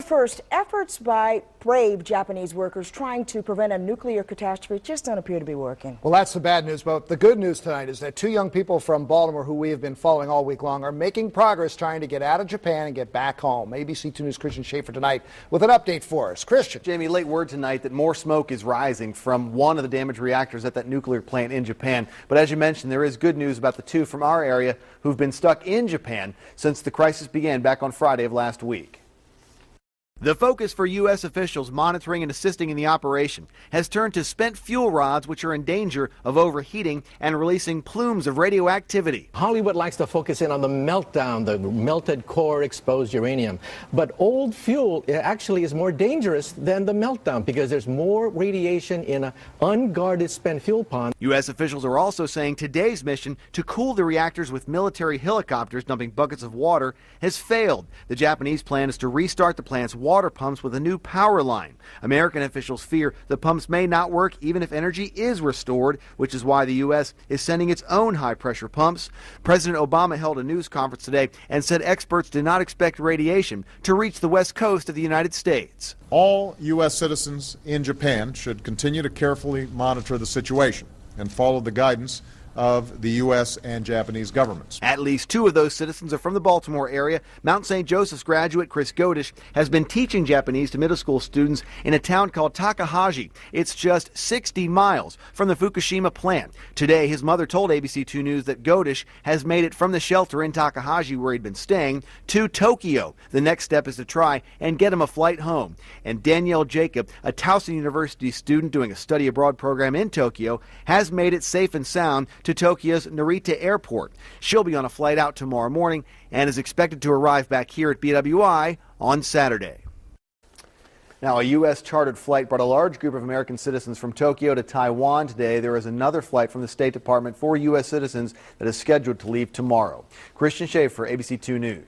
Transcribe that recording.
First, efforts by brave Japanese workers trying to prevent a nuclear catastrophe just don't appear to be working. Well, that's the bad news, but the good news tonight is that two young people from Baltimore who we have been following all week long are making progress trying to get out of Japan and get back home. ABC 2 News' Christian Schaefer tonight with an update for us. Christian. Jamie, late word tonight that more smoke is rising from one of the damaged reactors at that nuclear plant in Japan. But as you mentioned, there is good news about the two from our area who've been stuck in Japan since the crisis began back on Friday of last week. The focus for U.S. officials monitoring and assisting in the operation has turned to spent fuel rods, which are in danger of overheating and releasing plumes of radioactivity. Hollywood likes to focus in on the meltdown, the melted core exposed uranium. But old fuel actually is more dangerous than the meltdown because there's more radiation in an unguarded spent fuel pond. U.S. officials are also saying today's mission to cool the reactors with military helicopters dumping buckets of water has failed. The Japanese plan is to restart the plant's water pumps with a new power line. American officials fear the pumps may not work even if energy is restored, which is why the U.S. is sending its own high-pressure pumps. President Obama held a news conference today and said experts do not expect radiation to reach the west coast of the United States. All U.S. citizens in Japan should continue to carefully monitor the situation and follow the guidance of the U.S. and Japanese governments. At least two of those citizens are from the Baltimore area. Mount St. Joseph's graduate Chris Godish has been teaching Japanese to middle school students in a town called Takahashi. It's just 60 miles from the Fukushima plant. Today, his mother told ABC 2 News that Godish has made it from the shelter in Takahashi, where he'd been staying, to Tokyo. The next step is to try and get him a flight home. And Danielle Jacob, a Towson University student doing a study abroad program in Tokyo, has made it safe and sound to Tokyo's Narita Airport. She'll be on a flight out tomorrow morning and is expected to arrive back here at BWI on Saturday. Now, a U.S. chartered flight brought a large group of American citizens from Tokyo to Taiwan today. There is another flight from the State Department for U.S. citizens that is scheduled to leave tomorrow. Christian Schaefer, ABC 2 News.